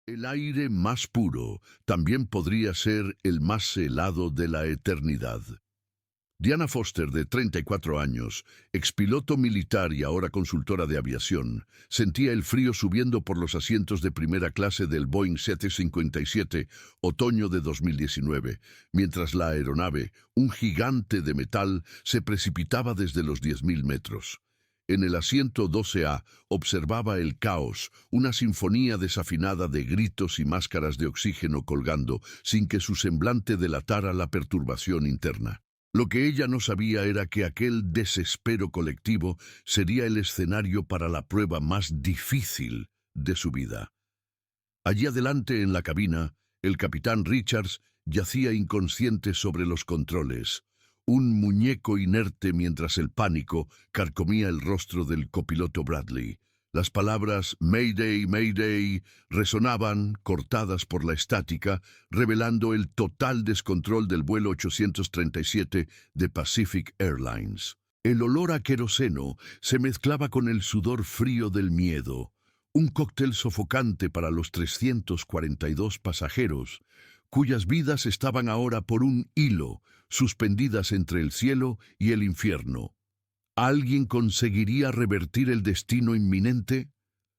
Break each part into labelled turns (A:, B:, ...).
A: El aire más puro también podría ser el más helado de la eternidad. Diana Foster, de 34 años, expiloto militar y ahora consultora de aviación, sentía el frío subiendo por los asientos de primera clase del Boeing 757, otoño de 2019, mientras la aeronave, un gigante de metal, se precipitaba desde los 10.000 metros. En el asiento 12A observaba el caos, una sinfonía desafinada de gritos y máscaras de oxígeno colgando, sin que su semblante delatara la perturbación interna. Lo que ella no sabía era que aquel desespero colectivo sería el escenario para la prueba más difícil de su vida. Allí adelante en la cabina, el capitán Richards yacía inconsciente sobre los controles, un muñeco inerte mientras el pánico carcomía el rostro del copiloto Bradley. Las palabras Mayday, Mayday resonaban, cortadas por la estática, revelando el total descontrol del vuelo 837 de Pacific Airlines. El olor a queroseno se mezclaba con el sudor frío del miedo, un cóctel sofocante para los 342 pasajeros, cuyas vidas estaban ahora por un hilo, suspendidas entre el cielo y el infierno. ¿Alguien conseguiría revertir el destino inminente?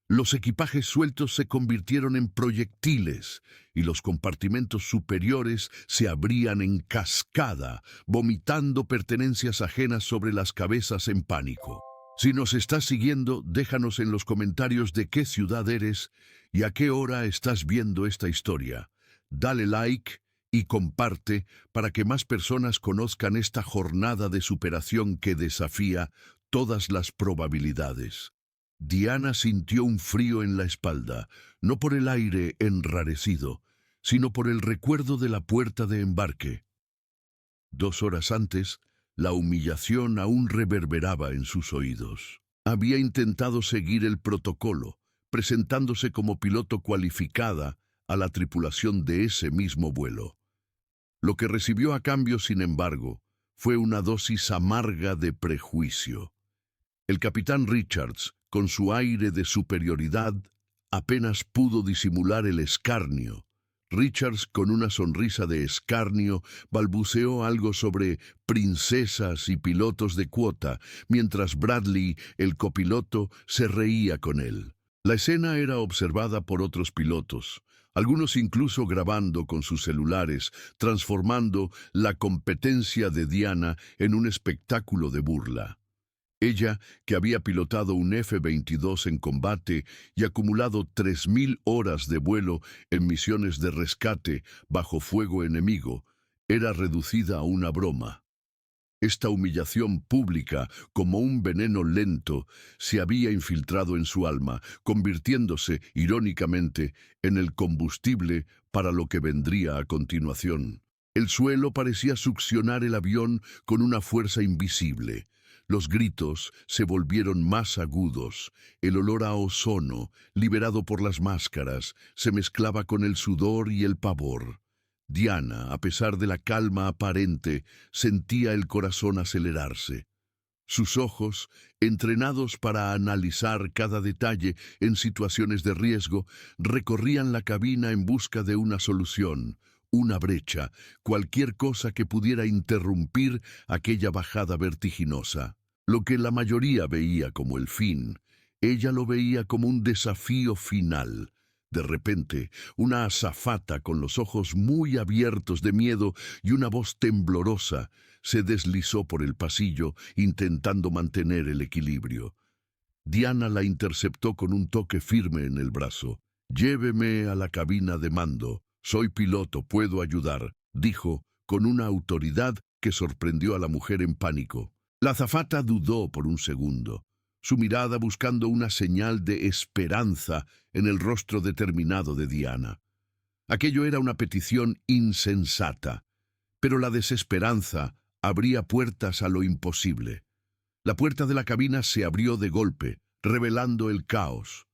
A: Los equipajes sueltos se convirtieron en proyectiles y los compartimentos superiores se abrían en cascada, vomitando pertenencias ajenas sobre las cabezas en pánico. Si nos estás siguiendo, déjanos en los comentarios de qué ciudad eres y a qué hora estás viendo esta historia. Dale like y comparte para que más personas conozcan esta jornada de superación que desafía todas las probabilidades. Diana sintió un frío en la espalda, no por el aire enrarecido, sino por el recuerdo de la puerta de embarque. 2 horas antes, la humillación aún reverberaba en sus oídos. Había intentado seguir el protocolo, presentándose como piloto cualificada a la tripulación de ese mismo vuelo. Lo que recibió a cambio, sin embargo, fue una dosis amarga de prejuicio. El capitán Richards, con su aire de superioridad, apenas pudo disimular el escarnio. Richards, con una sonrisa de escarnio, balbuceó algo sobre princesas y pilotos de cuota, mientras Bradley, el copiloto, se reía con él. La escena era observada por otros pilotos, algunos incluso grabando con sus celulares, transformando la competencia de Diana en un espectáculo de burla. Ella, que había pilotado un F-22 en combate y acumulado 3.000 horas de vuelo en misiones de rescate bajo fuego enemigo, era reducida a una broma. Esta humillación pública, como un veneno lento, se había infiltrado en su alma, convirtiéndose, irónicamente, en el combustible para lo que vendría a continuación. El suelo parecía succionar el avión con una fuerza invisible. Los gritos se volvieron más agudos. El olor a ozono, liberado por las máscaras, se mezclaba con el sudor y el pavor. Diana, a pesar de la calma aparente, sentía el corazón acelerarse. Sus ojos, entrenados para analizar cada detalle en situaciones de riesgo, recorrían la cabina en busca de una solución, una brecha, cualquier cosa que pudiera interrumpir aquella bajada vertiginosa. Lo que la mayoría veía como el fin, ella lo veía como un desafío final. De repente, una azafata con los ojos muy abiertos de miedo y una voz temblorosa se deslizó por el pasillo intentando mantener el equilibrio. Diana la interceptó con un toque firme en el brazo. «Lléveme a la cabina de mando. Soy piloto, puedo ayudar», dijo con una autoridad que sorprendió a la mujer en pánico. La azafata dudó por un segundo, su mirada buscando una señal de esperanza en el rostro determinado de Diana. Aquello era una petición insensata, pero la desesperanza abría puertas a lo imposible. La puerta de la cabina se abrió de golpe, revelando el caos.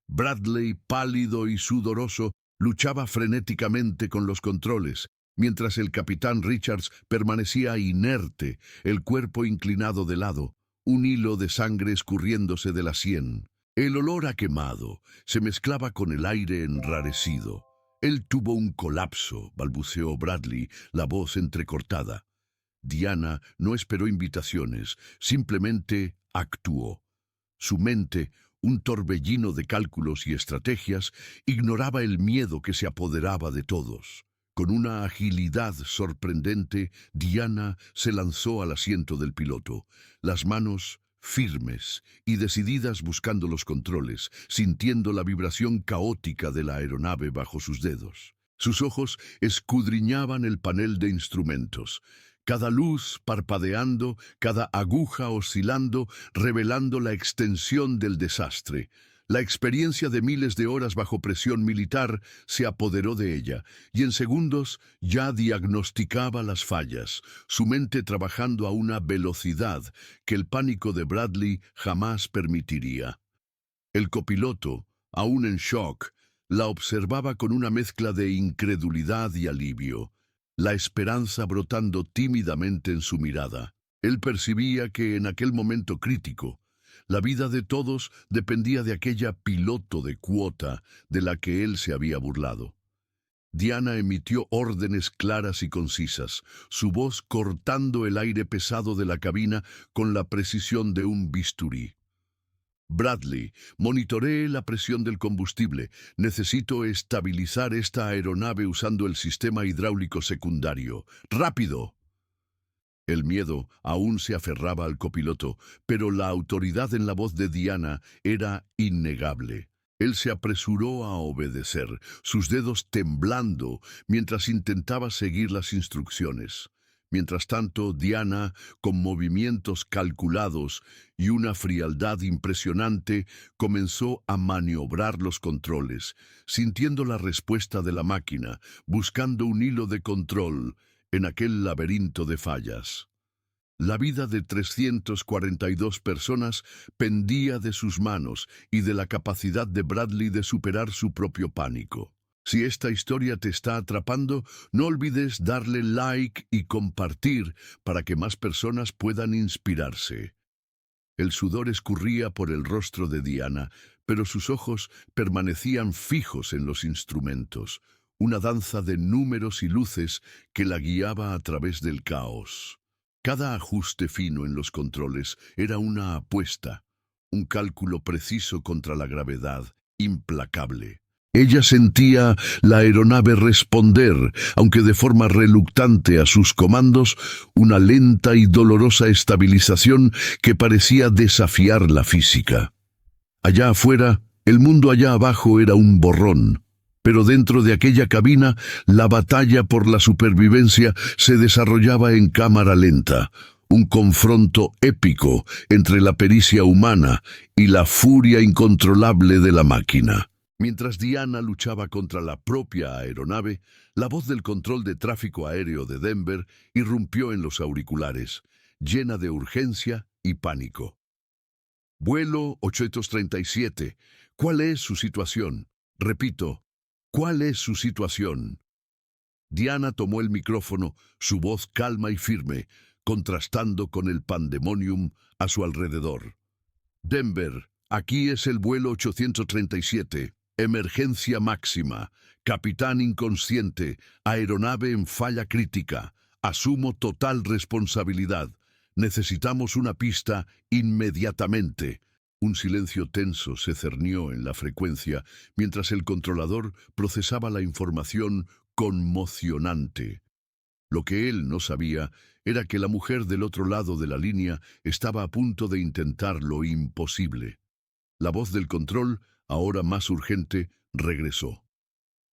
A: Bradley, pálido y sudoroso, luchaba frenéticamente con los controles, mientras el capitán Richards permanecía inerte, el cuerpo inclinado de lado, un hilo de sangre escurriéndose de la sien. El olor a quemado se mezclaba con el aire enrarecido. Él tuvo un colapso, balbuceó Bradley, la voz entrecortada. Diana no esperó invitaciones, simplemente actuó. Su mente, un torbellino de cálculos y estrategias, ignoraba el miedo que se apoderaba de todos. Con una agilidad sorprendente, Diana se lanzó al asiento del piloto, las manos firmes y decididas buscando los controles, sintiendo la vibración caótica de la aeronave bajo sus dedos. Sus ojos escudriñaban el panel de instrumentos, cada luz parpadeando, cada aguja oscilando, revelando la extensión del desastre. La experiencia de miles de horas bajo presión militar se apoderó de ella, y en segundos ya diagnosticaba las fallas, su mente trabajando a una velocidad que el pánico de Bradley jamás permitiría. El copiloto, aún en shock, la observaba con una mezcla de incredulidad y alivio, la esperanza brotando tímidamente en su mirada. Él percibía que en aquel momento crítico, la vida de todos dependía de aquella piloto de cuota de la que él se había burlado. Diana emitió órdenes claras y concisas, su voz cortando el aire pesado de la cabina con la precisión de un bisturí. Bradley, monitoree la presión del combustible. Necesito estabilizar esta aeronave usando el sistema hidráulico secundario. ¡Rápido! El miedo aún se aferraba al copiloto, pero la autoridad en la voz de Diana era innegable. Él se apresuró a obedecer, sus dedos temblando mientras intentaba seguir las instrucciones. Mientras tanto, Diana, con movimientos calculados y una frialdad impresionante, comenzó a maniobrar los controles, sintiendo la respuesta de la máquina, buscando un hilo de control en aquel laberinto de fallas. La vida de 342 personas pendía de sus manos y de la capacidad de Bradley de superar su propio pánico. Si esta historia te está atrapando, no olvides darle like y compartir para que más personas puedan inspirarse. El sudor escurría por el rostro de Diana, pero sus ojos permanecían fijos en los instrumentos, una danza de números y luces que la guiaba a través del caos. Cada ajuste fino en los controles era una apuesta, un cálculo preciso contra la gravedad, implacable. Ella sentía la aeronave responder, aunque de forma reluctante a sus comandos, una lenta y dolorosa estabilización que parecía desafiar la física. Allá afuera, el mundo allá abajo era un borrón, pero dentro de aquella cabina, la batalla por la supervivencia se desarrollaba en cámara lenta, un confronto épico entre la pericia humana y la furia incontrolable de la máquina. Mientras Diana luchaba contra la propia aeronave, la voz del control de tráfico aéreo de Denver irrumpió en los auriculares, llena de urgencia y pánico. Vuelo 837. ¿Cuál es su situación? Repito, ¿cuál es su situación? Diana tomó el micrófono, su voz calma y firme, contrastando con el pandemonium a su alrededor. Denver, aquí es el vuelo 837. Emergencia máxima. Capitán inconsciente. Aeronave en falla crítica. Asumo total responsabilidad. Necesitamos una pista inmediatamente. Un silencio tenso se cernió en la frecuencia mientras el controlador procesaba la información conmocionante. Lo que él no sabía era que la mujer del otro lado de la línea estaba a punto de intentar lo imposible. La voz del control, ahora más urgente, regresó.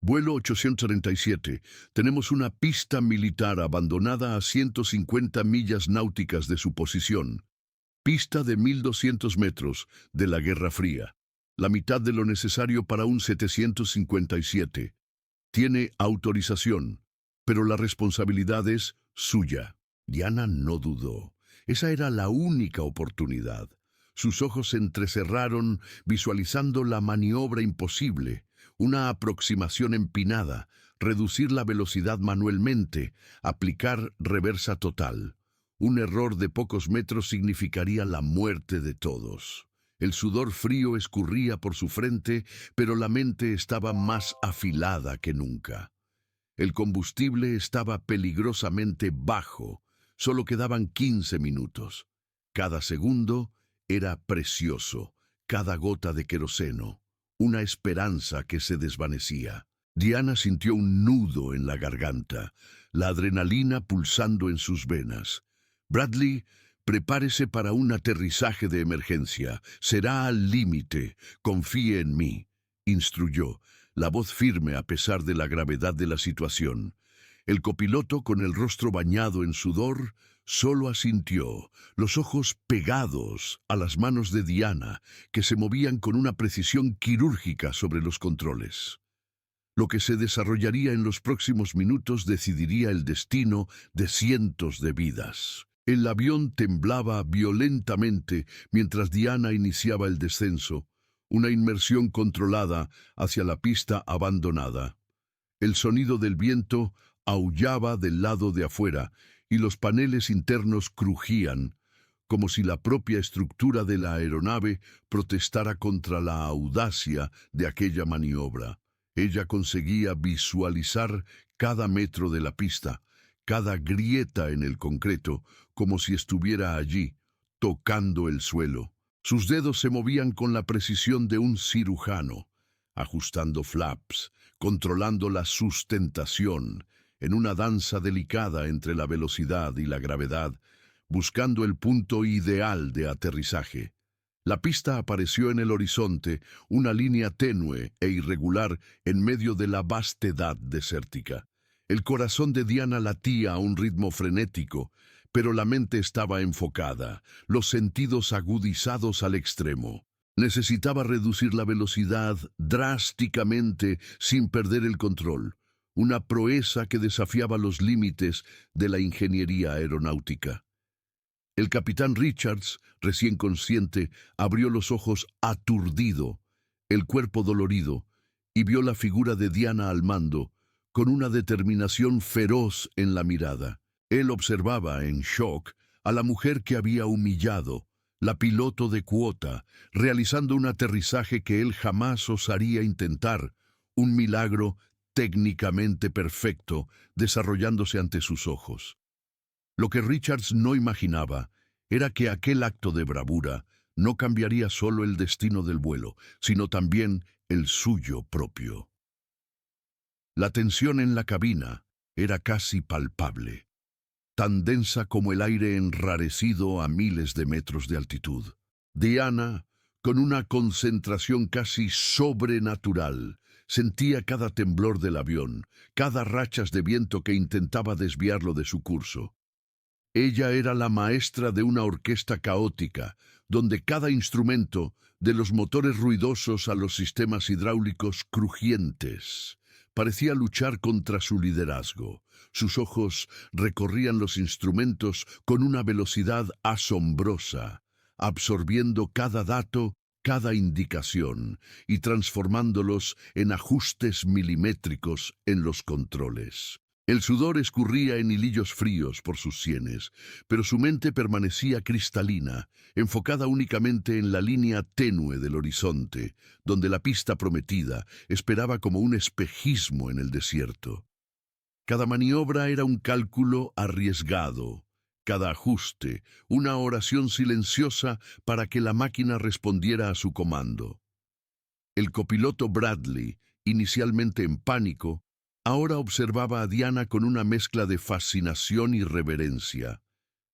A: Vuelo 837. Tenemos una pista militar abandonada a 150 millas náuticas de su posición. Pista de 1200 metros de la Guerra Fría. La mitad de lo necesario para un 757. Tiene autorización, pero la responsabilidad es suya. Diana no dudó. Esa era la única oportunidad. Sus ojos se entrecerraron, visualizando la maniobra imposible, una aproximación empinada, reducir la velocidad manualmente, aplicar reversa total. Un error de pocos metros significaría la muerte de todos. El sudor frío escurría por su frente, pero la mente estaba más afilada que nunca. El combustible estaba peligrosamente bajo. Solo quedaban 15 minutos. Cada segundo era precioso, cada gota de queroseno, una esperanza que se desvanecía. Diana sintió un nudo en la garganta, la adrenalina pulsando en sus venas. Bradley, prepárese para un aterrizaje de emergencia. Será al límite. Confíe en mí, instruyó, la voz firme a pesar de la gravedad de la situación. El copiloto, con el rostro bañado en sudor, solo asintió, los ojos pegados a las manos de Diana, que se movían con una precisión quirúrgica sobre los controles. Lo que se desarrollaría en los próximos minutos decidiría el destino de cientos de vidas. El avión temblaba violentamente mientras Diana iniciaba el descenso, una inmersión controlada hacia la pista abandonada. El sonido del viento aullaba del lado de afuera y los paneles internos crujían, como si la propia estructura de la aeronave protestara contra la audacia de aquella maniobra. Ella conseguía visualizar cada metro de la pista, cada grieta en el concreto, como si estuviera allí, tocando el suelo. Sus dedos se movían con la precisión de un cirujano, ajustando flaps, controlando la sustentación, en una danza delicada entre la velocidad y la gravedad, buscando el punto ideal de aterrizaje. La pista apareció en el horizonte, una línea tenue e irregular en medio de la vastedad desértica. El corazón de Diana latía a un ritmo frenético, pero la mente estaba enfocada, los sentidos agudizados al extremo. Necesitaba reducir la velocidad drásticamente sin perder el control, una proeza que desafiaba los límites de la ingeniería aeronáutica. El capitán Richards, recién consciente, abrió los ojos aturdido, el cuerpo dolorido, y vio la figura de Diana al mando, con una determinación feroz en la mirada. Él observaba, en shock, a la mujer que había humillado, la piloto de cuota, realizando un aterrizaje que él jamás osaría intentar, un milagro técnicamente perfecto, desarrollándose ante sus ojos. Lo que Richards no imaginaba era que aquel acto de bravura no cambiaría solo el destino del vuelo, sino también el suyo propio. La tensión en la cabina era casi palpable, tan densa como el aire enrarecido a miles de metros de altitud. Diana, con una concentración casi sobrenatural, sentía cada temblor del avión, cada rachas de viento que intentaba desviarlo de su curso. Ella era la maestra de una orquesta caótica, donde cada instrumento, de los motores ruidosos a los sistemas hidráulicos crujientes, parecía luchar contra su liderazgo. Sus ojos recorrían los instrumentos con una velocidad asombrosa, absorbiendo cada dato, cada indicación, y transformándolos en ajustes milimétricos en los controles. El sudor escurría en hilillos fríos por sus sienes, pero su mente permanecía cristalina, enfocada únicamente en la línea tenue del horizonte, donde la pista prometida esperaba como un espejismo en el desierto. Cada maniobra era un cálculo arriesgado, cada ajuste, una oración silenciosa para que la máquina respondiera a su comando. El copiloto Bradley, inicialmente en pánico, ahora observaba a Diana con una mezcla de fascinación y reverencia,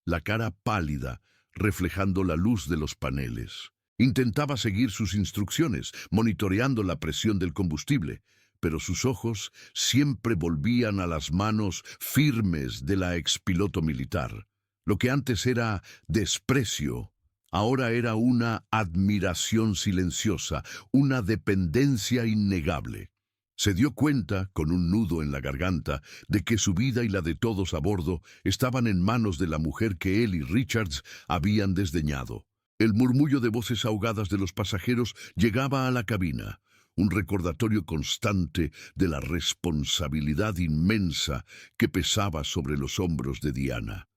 A: la cara pálida, reflejando la luz de los paneles. Intentaba seguir sus instrucciones, monitoreando la presión del combustible, pero sus ojos siempre volvían a las manos firmes de la expiloto militar. Lo que antes era desprecio, ahora era una admiración silenciosa, una dependencia innegable. Se dio cuenta, con un nudo en la garganta, de que su vida y la de todos a bordo estaban en manos de la mujer que él y Richards habían desdeñado. El murmullo de voces ahogadas de los pasajeros llegaba a la cabina, un recordatorio constante de la responsabilidad inmensa que pesaba sobre los hombros de Diana.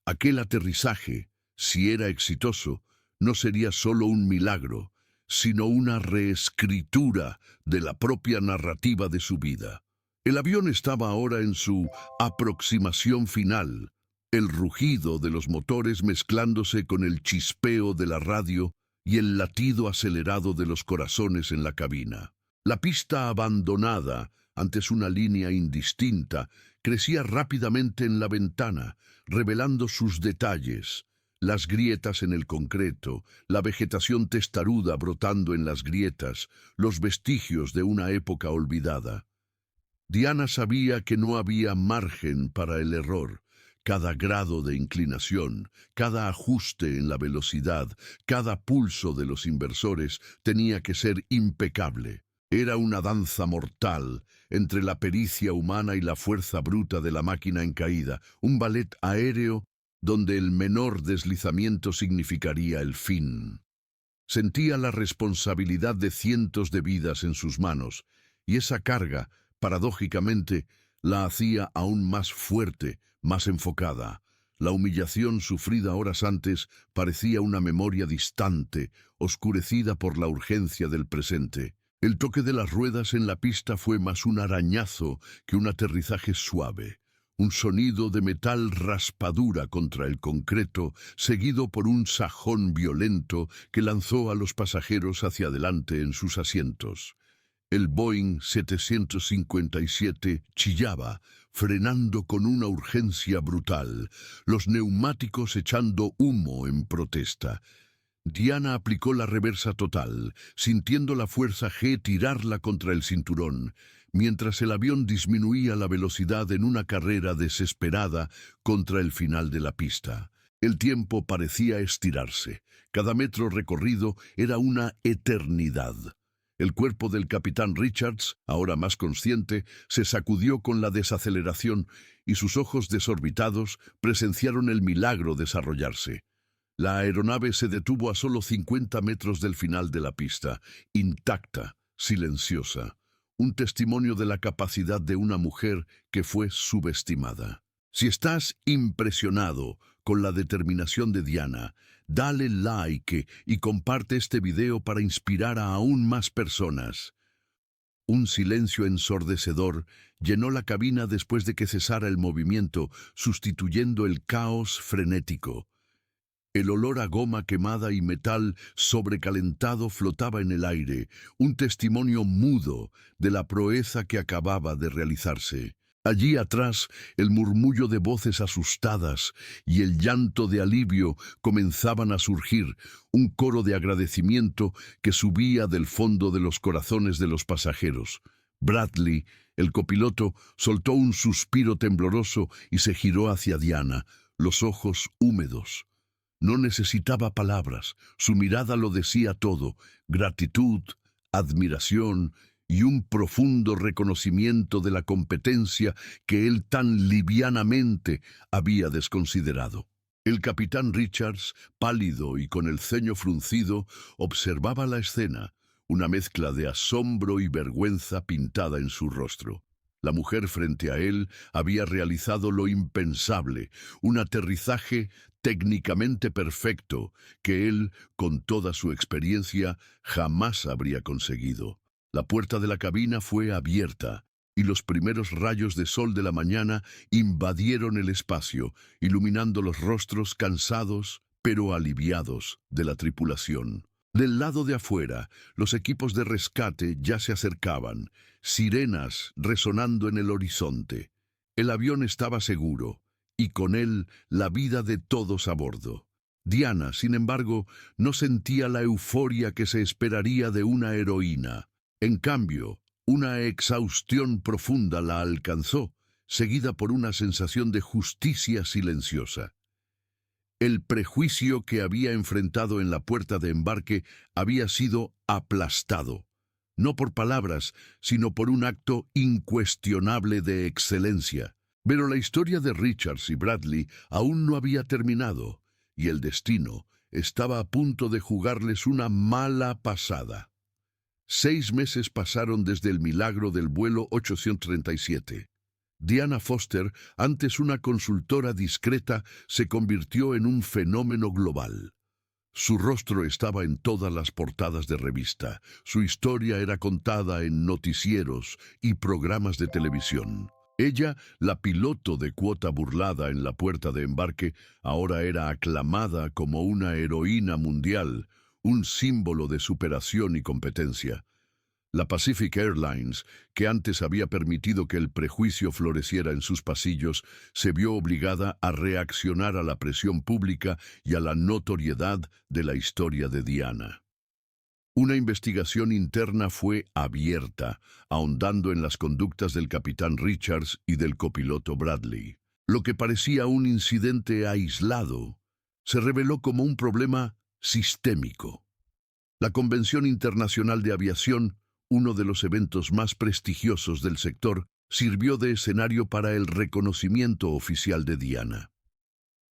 A: Aquel aterrizaje, si era exitoso, no sería solo un milagro, sino una reescritura de la propia narrativa de su vida. El avión estaba ahora en su aproximación final, el rugido de los motores mezclándose con el chispeo de la radio y el latido acelerado de los corazones en la cabina. La pista abandonada, antes una línea indistinta, crecía rápidamente en la ventana, revelando sus detalles. Las grietas en el concreto, la vegetación testaruda brotando en las grietas, los vestigios de una época olvidada. Diana sabía que no había margen para el error. Cada grado de inclinación, cada ajuste en la velocidad, cada pulso de los inversores tenía que ser impecable. Era una danza mortal entre la pericia humana y la fuerza bruta de la máquina en caída, un ballet aéreo donde el menor deslizamiento significaría el fin. Sentía la responsabilidad de cientos de vidas en sus manos, y esa carga, paradójicamente, la hacía aún más fuerte, más enfocada. La humillación sufrida horas antes parecía una memoria distante, oscurecida por la urgencia del presente. El toque de las ruedas en la pista fue más un arañazo que un aterrizaje suave. Un sonido de metal raspadura contra el concreto, seguido por un sajón violento que lanzó a los pasajeros hacia adelante en sus asientos. El Boeing 757 chillaba, frenando con una urgencia brutal, los neumáticos echando humo en protesta. Diana aplicó la reversa total, sintiendo la fuerza G tirarla contra el cinturón, mientras el avión disminuía la velocidad en una carrera desesperada contra el final de la pista. El tiempo parecía estirarse. Cada metro recorrido era una eternidad. El cuerpo del capitán Richards, ahora más consciente, se sacudió con la desaceleración y sus ojos desorbitados presenciaron el milagro desarrollarse. La aeronave se detuvo a solo 50 metros del final de la pista, intacta, silenciosa, un testimonio de la capacidad de una mujer que fue subestimada. Si estás impresionado con la determinación de Diana, dale like y comparte este video para inspirar a aún más personas. Un silencio ensordecedor llenó la cabina después de que cesara el movimiento, sustituyendo el caos frenético. El olor a goma quemada y metal sobrecalentado flotaba en el aire, un testimonio mudo de la proeza que acababa de realizarse. Allí atrás, el murmullo de voces asustadas y el llanto de alivio comenzaban a surgir, un coro de agradecimiento que subía del fondo de los corazones de los pasajeros. Bradley, el copiloto, soltó un suspiro tembloroso y se giró hacia Diana, los ojos húmedos. No necesitaba palabras, su mirada lo decía todo: gratitud, admiración y un profundo reconocimiento de la competencia que él tan livianamente había desconsiderado. El capitán Richards, pálido y con el ceño fruncido, observaba la escena, una mezcla de asombro y vergüenza pintada en su rostro. La mujer frente a él había realizado lo impensable, un aterrizaje técnicamente perfecto que él, con toda su experiencia, jamás habría conseguido. La puerta de la cabina fue abierta y los primeros rayos de sol de la mañana invadieron el espacio, iluminando los rostros cansados pero aliviados de la tripulación. Del lado de afuera, los equipos de rescate ya se acercaban, sirenas resonando en el horizonte. El avión estaba seguro, y con él la vida de todos a bordo. Diana, sin embargo, no sentía la euforia que se esperaría de una heroína. En cambio, una exhaustión profunda la alcanzó, seguida por una sensación de justicia silenciosa. El prejuicio que había enfrentado en la puerta de embarque había sido aplastado, no por palabras, sino por un acto incuestionable de excelencia. Pero la historia de Richards y Bradley aún no había terminado, y el destino estaba a punto de jugarles una mala pasada. 6 meses pasaron desde el milagro del vuelo 837. Diana Foster, antes una consultora discreta, se convirtió en un fenómeno global. Su rostro estaba en todas las portadas de revista. Su historia era contada en noticieros y programas de televisión. Ella, la piloto de cuota burlada en la puerta de embarque, ahora era aclamada como una heroína mundial, un símbolo de superación y competencia. La Pacific Airlines, que antes había permitido que el prejuicio floreciera en sus pasillos, se vio obligada a reaccionar a la presión pública y a la notoriedad de la historia de Diana. Una investigación interna fue abierta, ahondando en las conductas del capitán Richards y del copiloto Bradley. Lo que parecía un incidente aislado se reveló como un problema sistémico. La Convención Internacional de Aviación, uno de los eventos más prestigiosos del sector, sirvió de escenario para el reconocimiento oficial de Diana.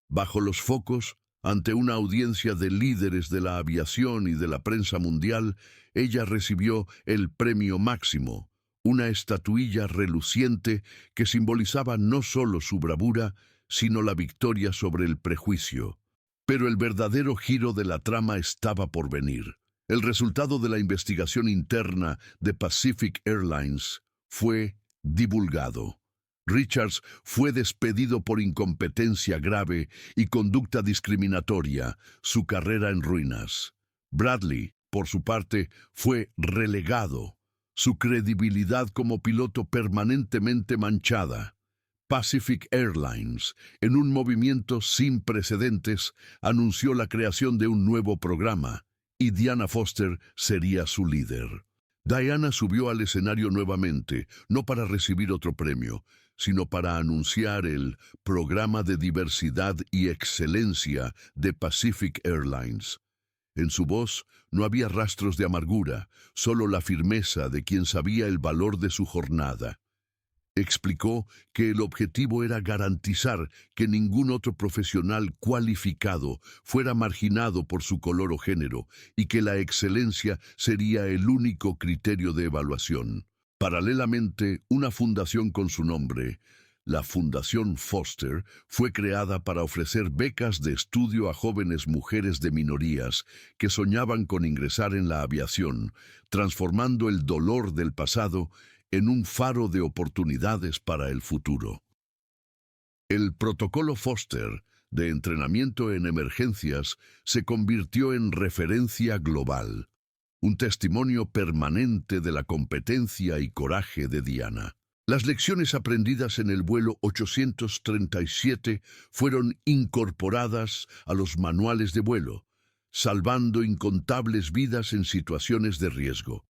A: Bajo los focos, ante una audiencia de líderes de la aviación y de la prensa mundial, ella recibió el premio máximo, una estatuilla reluciente que simbolizaba no solo su bravura, sino la victoria sobre el prejuicio. Pero el verdadero giro de la trama estaba por venir. El resultado de la investigación interna de Pacific Airlines fue divulgado. Richards fue despedido por incompetencia grave y conducta discriminatoria, su carrera en ruinas. Bradley, por su parte, fue relegado, su credibilidad como piloto permanentemente manchada. Pacific Airlines, en un movimiento sin precedentes, anunció la creación de un nuevo programa, y Diana Foster sería su líder. Diana subió al escenario nuevamente, no para recibir otro premio, sino para anunciar el Programa de Diversidad y Excelencia de Pacific Airlines. En su voz no había rastros de amargura, solo la firmeza de quien sabía el valor de su jornada. Explicó que el objetivo era garantizar que ningún otro profesional cualificado fuera marginado por su color o género y que la excelencia sería el único criterio de evaluación. Paralelamente, una fundación con su nombre, la Fundación Foster, fue creada para ofrecer becas de estudio a jóvenes mujeres de minorías que soñaban con ingresar en la aviación, transformando el dolor del pasado en un faro de oportunidades para el futuro. El protocolo Foster de entrenamiento en emergencias se convirtió en referencia global, un testimonio permanente de la competencia y coraje de Diana. Las lecciones aprendidas en el vuelo 837 fueron incorporadas a los manuales de vuelo, salvando incontables vidas en situaciones de riesgo.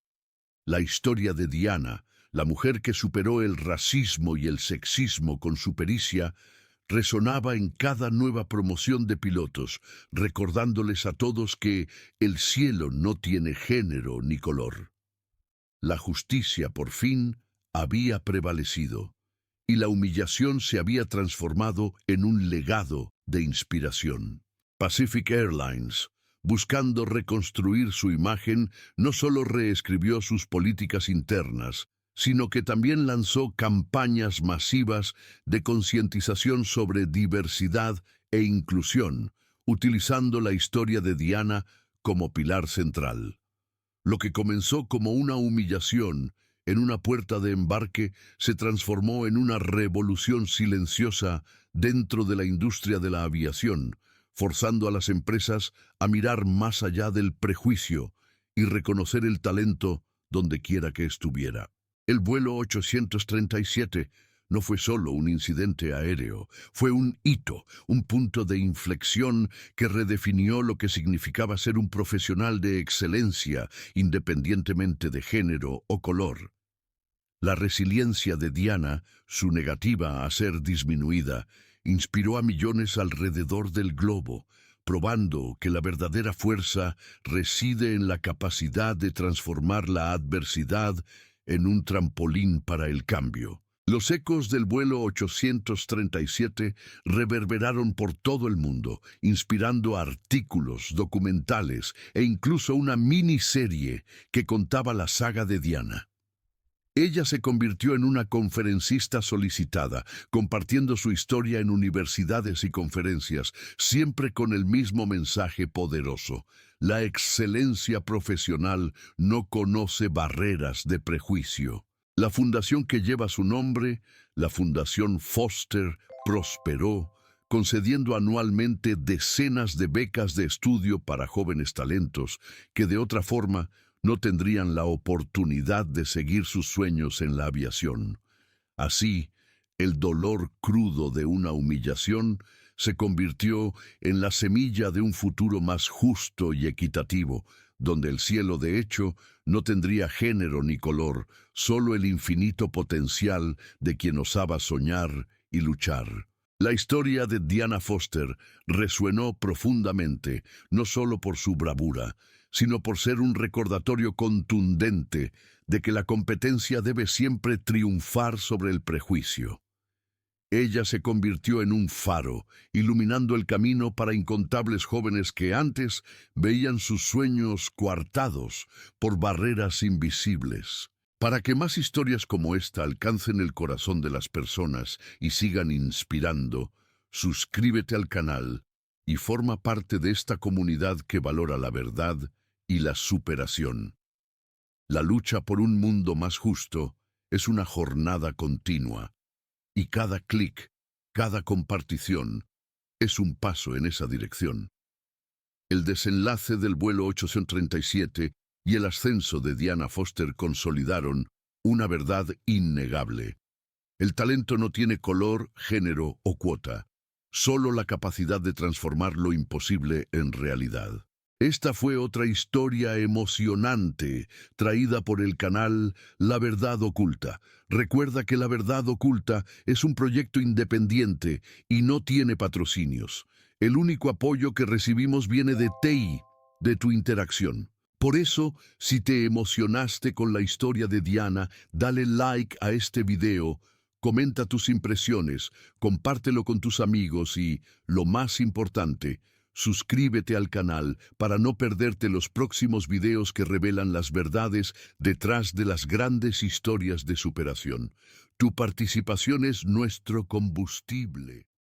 A: La historia de Diana, la mujer que superó el racismo y el sexismo con su pericia, resonaba en cada nueva promoción de pilotos, recordándoles a todos que el cielo no tiene género ni color. La justicia, por fin, había prevalecido, y la humillación se había transformado en un legado de inspiración. Pacific Airlines, buscando reconstruir su imagen, no solo reescribió sus políticas internas, sino que también lanzó campañas masivas de concientización sobre diversidad e inclusión, utilizando la historia de Diana como pilar central. Lo que comenzó como una humillación en una puerta de embarque se transformó en una revolución silenciosa dentro de la industria de la aviación, forzando a las empresas a mirar más allá del prejuicio y reconocer el talento donde quiera que estuviera. El vuelo 837 no fue solo un incidente aéreo, fue un hito, un punto de inflexión que redefinió lo que significaba ser un profesional de excelencia, independientemente de género o color. La resiliencia de Diana, su negativa a ser disminuida, inspiró a millones alrededor del globo, probando que la verdadera fuerza reside en la capacidad de transformar la adversidad en un trampolín para el cambio. Los ecos del vuelo 837 reverberaron por todo el mundo, inspirando artículos, documentales e incluso una miniserie que contaba la saga de Diana. Ella se convirtió en una conferencista solicitada, compartiendo su historia en universidades y conferencias, siempre con el mismo mensaje poderoso: la excelencia profesional no conoce barreras de prejuicio. La fundación que lleva su nombre, la Fundación Foster, prosperó, concediendo anualmente decenas de becas de estudio para jóvenes talentos que de otra forma no tendrían la oportunidad de seguir sus sueños en la aviación. Así, el dolor crudo de una humillación se convirtió en la semilla de un futuro más justo y equitativo, donde el cielo, de hecho, no tendría género ni color, solo el infinito potencial de quien osaba soñar y luchar. La historia de Diana Foster resuenó profundamente, no solo por su bravura, sino por ser un recordatorio contundente de que la competencia debe siempre triunfar sobre el prejuicio. Ella se convirtió en un faro, iluminando el camino para incontables jóvenes que antes veían sus sueños coartados por barreras invisibles. Para que más historias como esta alcancen el corazón de las personas y sigan inspirando, suscríbete al canal y forma parte de esta comunidad que valora la verdad y la superación. La lucha por un mundo más justo es una jornada continua, y cada clic, cada compartición, es un paso en esa dirección. El desenlace del vuelo 837 y el ascenso de Diana Foster consolidaron una verdad innegable. El talento no tiene color, género o cuota, solo la capacidad de transformar lo imposible en realidad. Esta fue otra historia emocionante, traída por el canal La Verdad Oculta. Recuerda que La Verdad Oculta es un proyecto independiente y no tiene patrocinios. El único apoyo que recibimos viene de ti, de tu interacción. Por eso, si te emocionaste con la historia de Diana, dale like a este video, comenta tus impresiones, compártelo con tus amigos y, lo más importante, suscríbete al canal para no perderte los próximos videos que revelan las verdades detrás de las grandes historias de superación. Tu participación es nuestro combustible.